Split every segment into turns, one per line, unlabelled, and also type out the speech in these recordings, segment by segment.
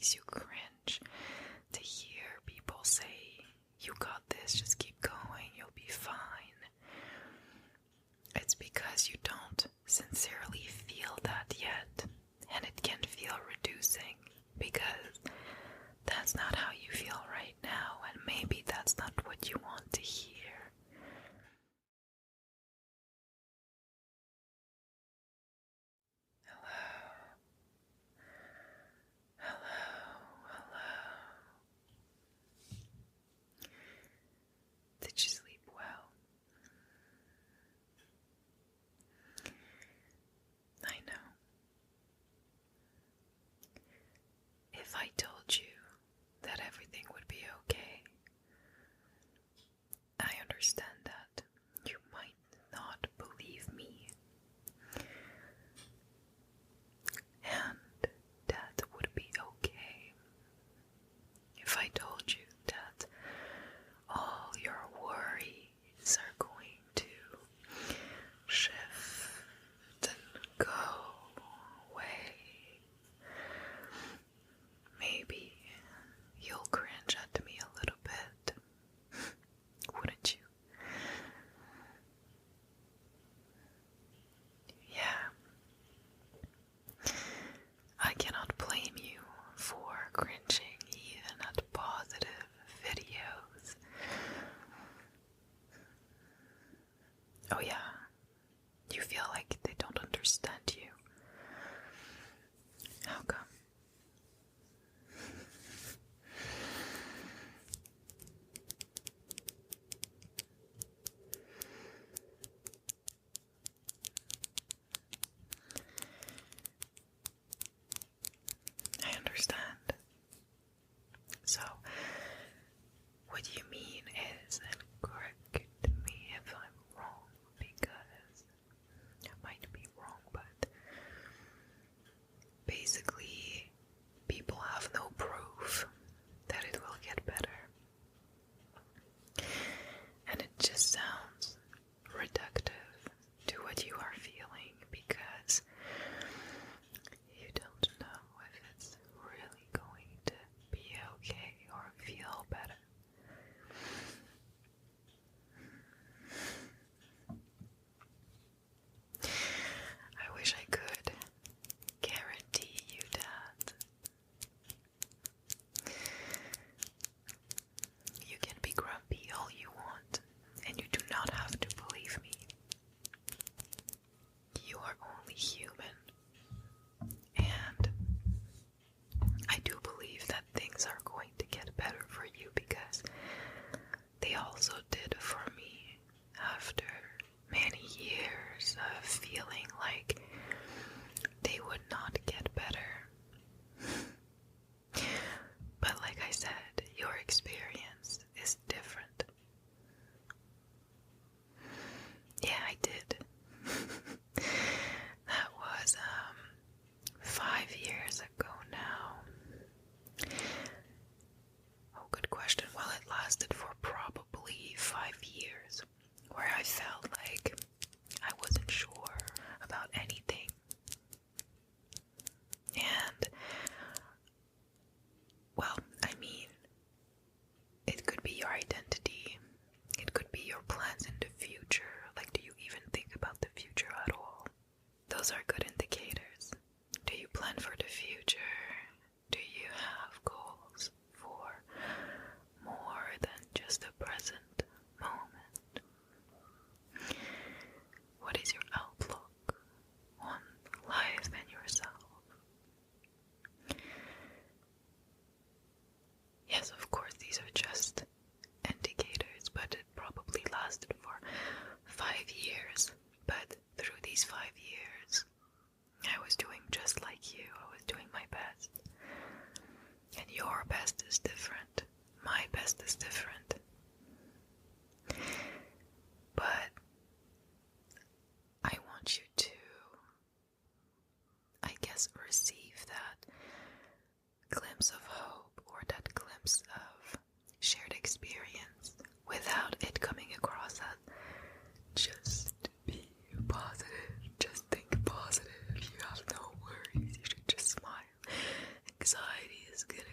makes you cringe to hear people say, "You got this, just keep going, you'll be fine." It's because you don't sincerely feel that yet, and it can feel reducing because that's not how you feel right now, and maybe that's not what you want to hear. Did you sleep well? I know. If I told you that everything would be okay, I understand that you might not believe me. And that would be okay if I told you that all your worries are going to shift and go away. Maybe you'll cringe at me a little bit, wouldn't you? Yeah. I cannot blame you for cringing even at positive videos. Oh yeah, you feel like they don't understand you. How come? I understand. So, what you mean is, and correct me if I'm wrong, because I might be wrong, but basically, people have no proof that it will get better. And it just sounds reductive to what you are feeling because you don't know if it's really going to be okay or feel better. I wish I could guarantee you that. You can be grumpy all you want, and you do not have to believe me. You are only human. And I do believe that things are going to get better for you because they also did for me after many years of feeling like they would not get better. But like I said, your experience is different. Yeah, I did. That was 5 years ago now. Oh, good question. Well, it lasted for probably 5 years, where I felt like I wasn't sure about anything. And, well, I mean, it could be your identity. It could be your plans in the future. Like, do you even think about the future at all? Those are good indicators. Do you plan for the future? Do you have goals for more than just the present moment? What is your outlook on life and yourself? Yes, of course, these are just indicators, but it probably lasted for 5 years. But through these 5 years, I was doing just like you. I was doing my best. And your best is different. My best is different. But I want you to, I guess, receive that glimpse of hope or that glimpse of shared experience without it coming across as just be positive, just think positive, you have no worries, you should just smile. Anxiety is gonna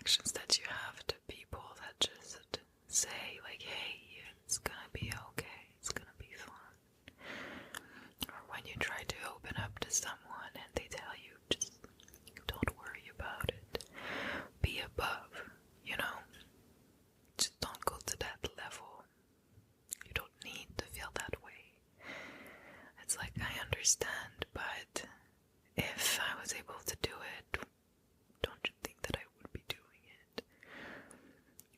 reactions that you have to people that just say like, hey, it's gonna be okay, it's gonna be fun. Or when you try to open up to someone and they tell you, just don't worry about it. Be above, you know? Just don't go to that level. You don't need to feel that way. It's like, I understand, but if I was able to do it, don't you think that I would be doing it?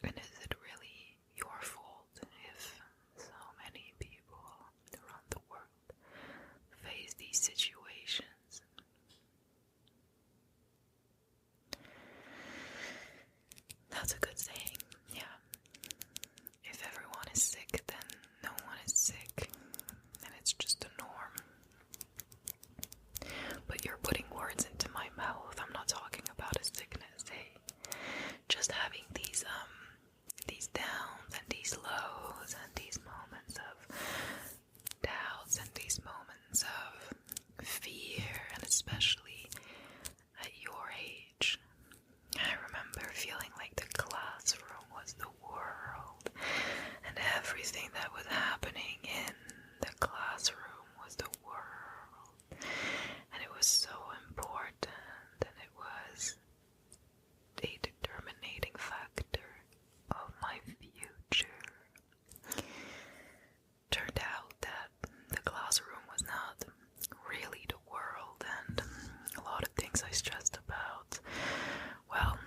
And is it really your fault if so many people around the world face these situations? That's a good saying, yeah. If everyone is sick, then no one is sick, and it's just a norm. But you're putting words into my mouth. I'm not talking about a sickness, hey. Just having these downs and these lows and these moments of doubts and these moments of fear, and especially at your age. I remember feeling like the classroom was the world, and everything that was happening in the classroom was the world, and it was so important, and it was a determining factor of my future. Turned out that the classroom was not really the world, and a lot of things I stressed about, well,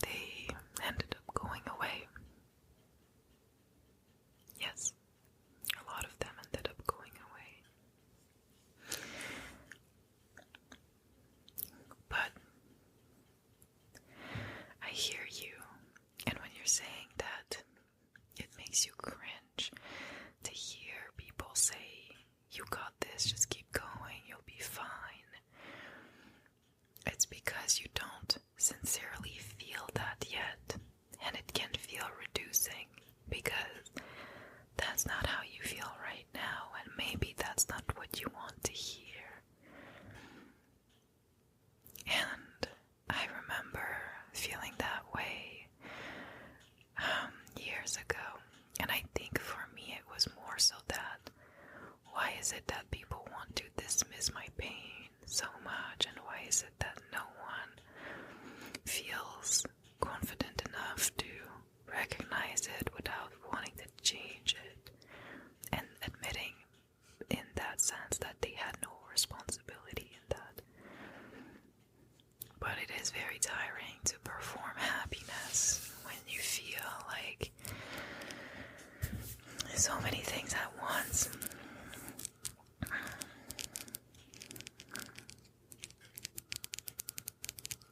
they ended up going away. Yes, a lot of them ended up going away. But I hear you, and when you're saying that, it makes you cringe to hear people say, you got this, just keep going, you'll be fine. It's because you don't sincerely feel that yet, and it can feel reducing, because that's not how you feel right now, and maybe that's not what you want to hear. And I remember feeling that way years ago, and I think for me it was more so that, why is it that people want to dismiss my pain so much, and why is it that no one feels confident enough to recognize it without wanting to change it, and admitting in that sense that they had no responsibility in that. But it is very tiring to perform happiness when you feel like so many things at once.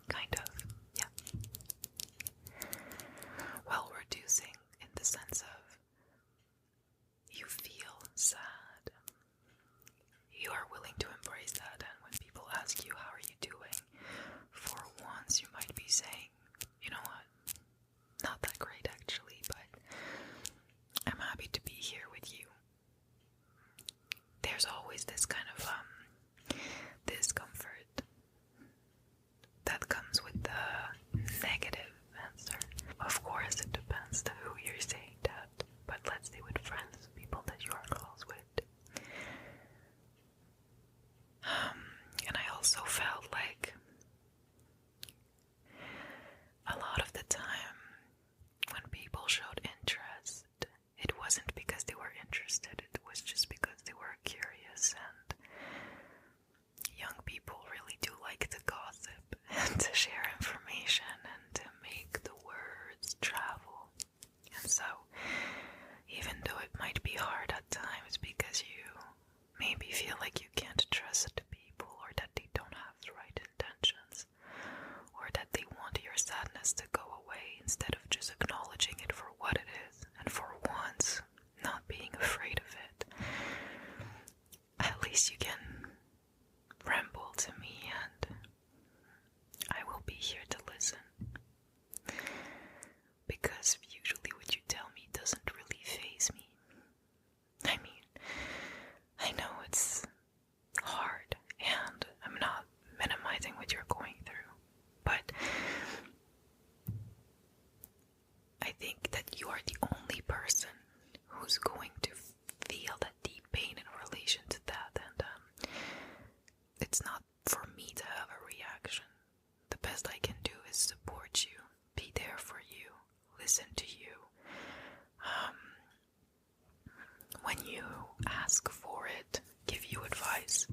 Kind of, yeah. Well, reducing in the sense of you feel sad. You are willing to embrace that, and when people ask you, how are you doing? For once, you might be saying, you know what? Not that great actually, but I'm happy to be here with you. There's always this kind of discomfort that comes with the negative answer. Of course, it depends to who you're saying that, but let's say with friends, people that you are close with. And I also felt like a lot of the time when people showed interest, it wasn't because they were interested, it was just because they were curious, and young people really do like to gossip and to share information and to make the words travel. And so, even though it might be hard at times because you maybe feel like you can't trust people, or that they don't have the right intentions, or that they want your sadness to go away instead of just acknowledging it for what it is, and for once, not being afraid of it, at least you can ramble to me, and I will be here to listen. Because usually what you tell me doesn't really faze me. I mean, I know it's hard, and I'm not minimizing what you're going through, but is support you, be there for you, listen to you. When you ask for it, give you advice.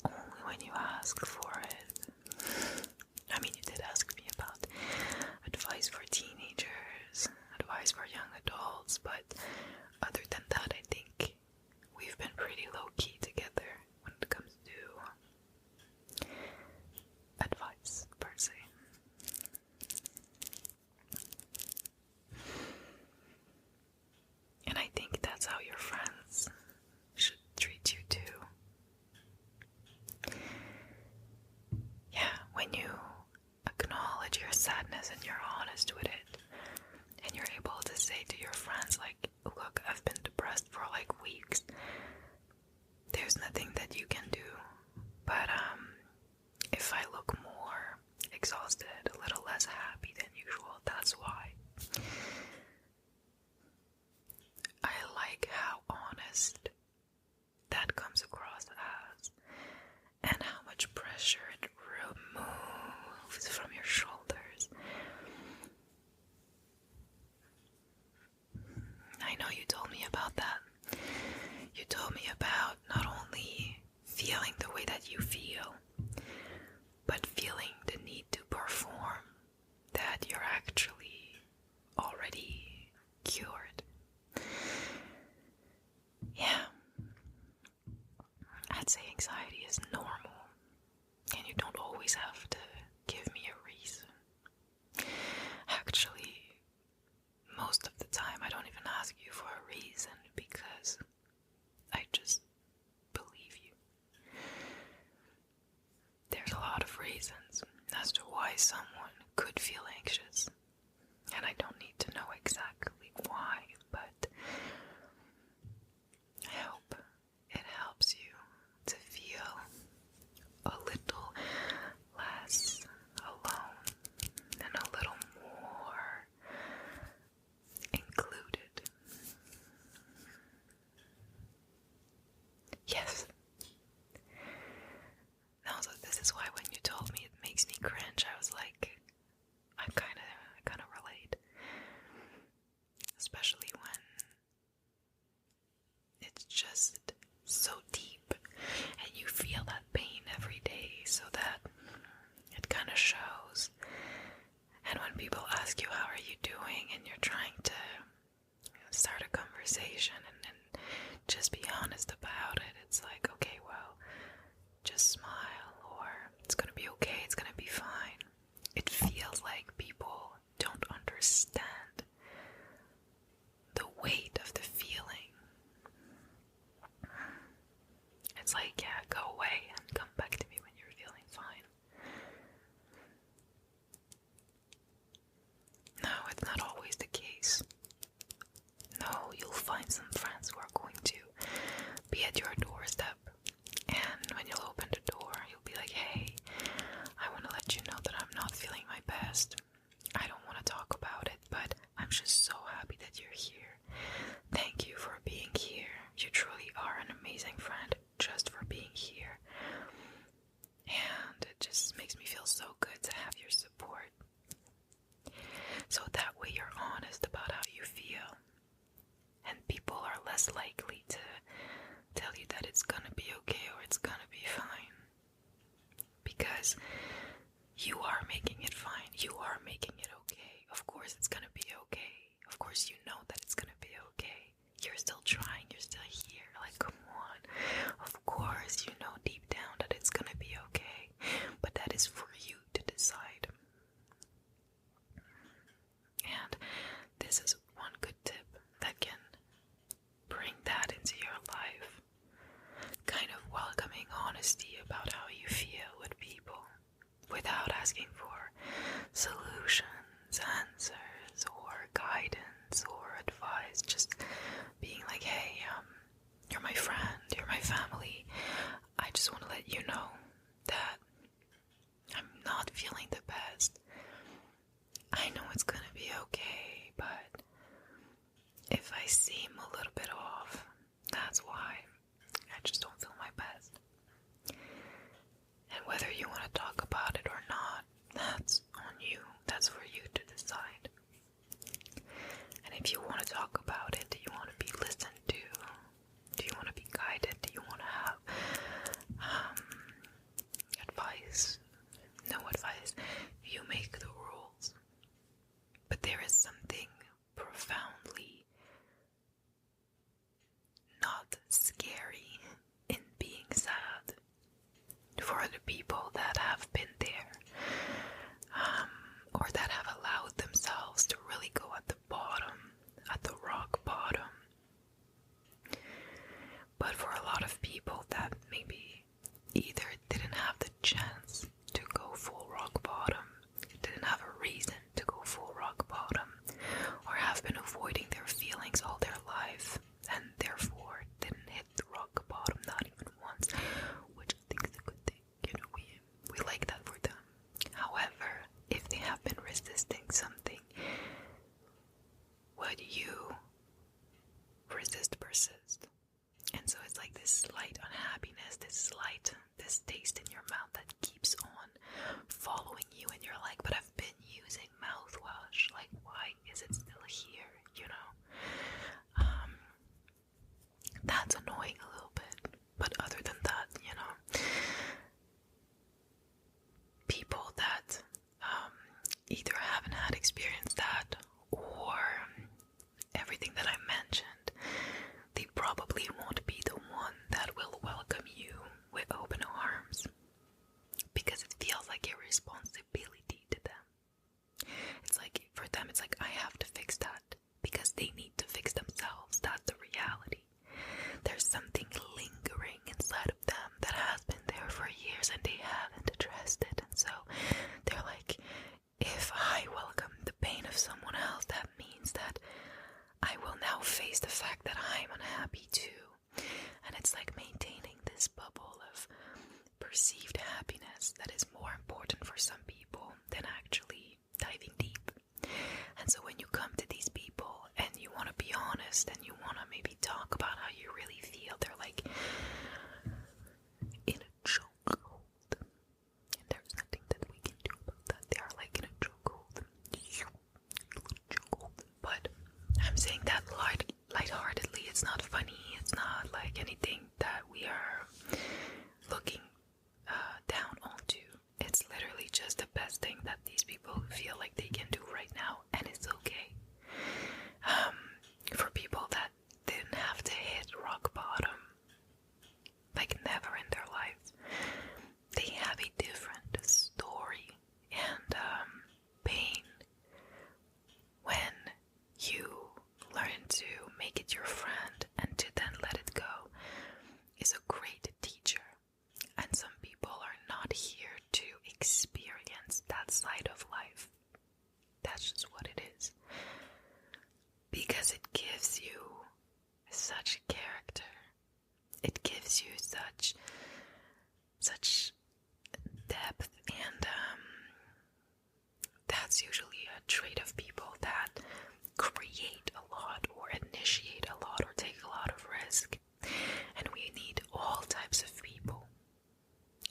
Only when you ask for it. I mean, you did ask me about advice for teenagers, advice for young adults, but other than that, I think we've been pretty low-key together when it comes to advice, per se. And I think that's how your friends should treat you too. Yeah, when you acknowledge your sadness and you're honest with it, and you're able to say to your friends, like, look, I've been depressed for like weeks. There's nothing that you can do. But if I look more exhausted, a little less happy than usual, that's why. I like how honest that comes across as, and how much pressure it removes from your shoulders. I know you told me about that. You told me about not only feeling the way that you feel, but feeling the need to perform that you're actually already cured. Yeah. I'd say anxiety is normal, and you don't always have to give me a reason. Actually, most of the time I don't even ask you for a reason, because I just believe you. There's a lot of reasons as to why someone could feel anxious, and I don't need to know exactly why, but I hope it helps you to feel a little less alone and a little more included. Yes. Now, so this is why when you told me it makes me cringe, I was like, I kind of relate. Especially when it's just so deep and you feel that pain every day, so that it kind of shows. And when people ask you how are you doing, and you're trying to start a conversation and just be honest about it, it's like, okay, well, just smile, or it's gonna be okay, it's gonna be fine. It feels like people don't understand the weight of the feeling. It's like, yeah, go away and come back to me when you're feeling fine. No, it's not always the case. No, you'll find some friends who are going to be at your doorstep, and when you'll open the door, you'll be like, hey, I want to let you know that I'm not feeling my best. I don't want to talk about it, but I'm just so happy that you're here. Thank you for being here. You truly are an amazing friend just for being here. And it just makes me feel so good to have your support. So that way you're honest about how you feel. And people are less likely to tell you that it's gonna be okay or it's gonna be fine. Because you are making it fine. You are making it okay. Of course it's gonna be okay. Of course you know that it's gonna be okay. You're still trying. You're still here. Like, come on. Of course you know deep down that it's gonna be okay. But that is for you to decide. And this is one good tip that can bring that into your life. Kind of welcoming honesty about how you feel with people without asking for solutions, answers, or guidance or advice. Just being like, hey, That's just what it is. Because it gives you such character. It gives you such depth, and that's usually a trait of people that create a lot or initiate a lot or take a lot of risk. And we need all types of people.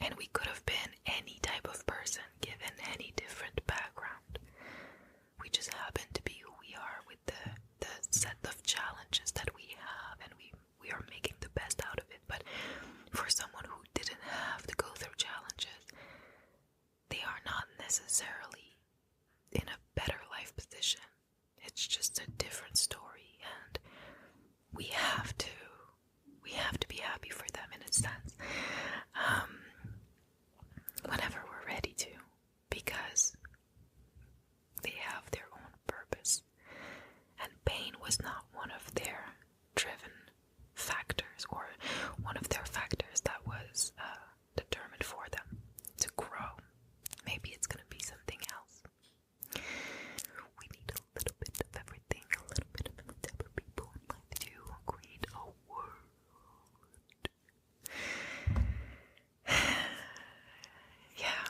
And we could have been any type of person given any different background. We just happen to be who we are with the set of challenges that we have, and we are making the best out of it. But for someone who didn't have to go through challenges, they are not necessarily in a better life position. It's just a different story, and we have to be happy for them in a sense, whenever we're ready to, because they have their own purpose, and pain was not one of their driven factors, or one of their factors that was determined for them to grow. Maybe it's going to be something else. We need a little bit of everything, a little bit of every type of people in life to create a world. Yeah.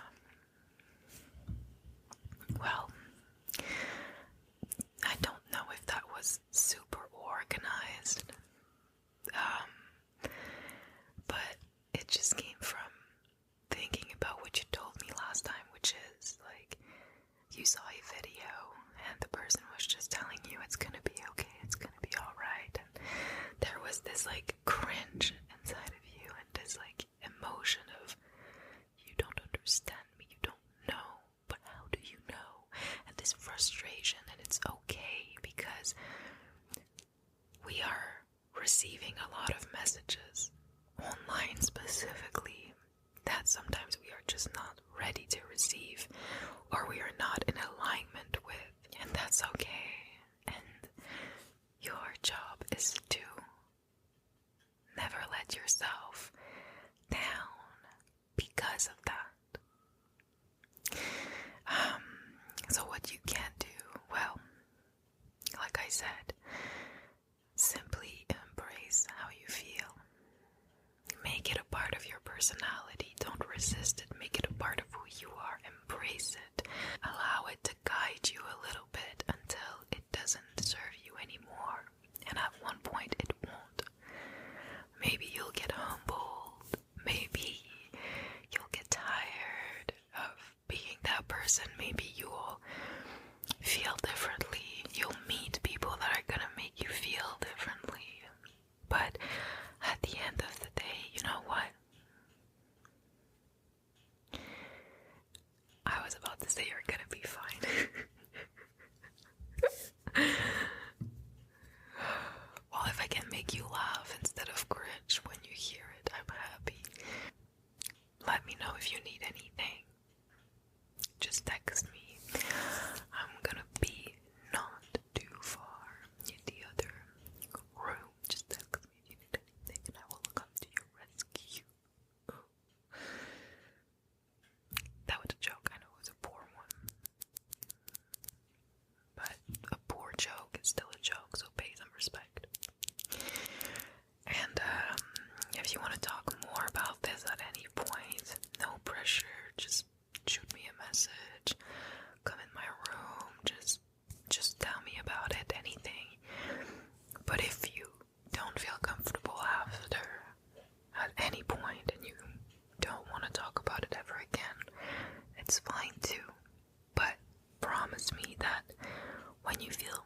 Well, I don't know if that was super organized, but it just came from thinking about what you told me last time, which is like, you saw a video and the person was just telling you it's gonna be okay, it's gonna be alright, and there was this like cringe inside of you, and this like emotion of, you don't understand me, you don't know, but how do you know? And this frustration, and it's okay, because we are receiving a lot of messages online specifically that sometimes we are just not ready to receive, or we are not in alignment with, and that's okay. And your job is to never let yourself down because of that. So what you can do, well, like I said, simply embrace how you feel. Make it a part of your personality. Don't resist it. Make it a part of who you are. Embrace it. Allow it to guide you a little bit until it doesn't serve you anymore. And at one point it won't. Maybe you'll get humbled. Maybe you'll get tired of being that person. Maybe you'll feel differently. You'll meet people that are gonna make you feel differently. But at the end of the day, you know what? I was about to say you're gonna be fine. Well, if I can make you laugh instead of cringe when you hear it, I'm happy. Let me know if you need anything. Just text me. I'm gonna be not too far in the other room. Just text me if you need anything and I will come to your rescue. That was a joke. I know it was a poor one. But a poor joke is still a joke, so pay some respect. And if you want to talk more about this at any point, no pressure, just shoot me a message, come in my room, just tell me about it, anything. But if you don't feel comfortable after, at any point, and you don't want to talk about it ever again, it's fine too. But promise me that when you feel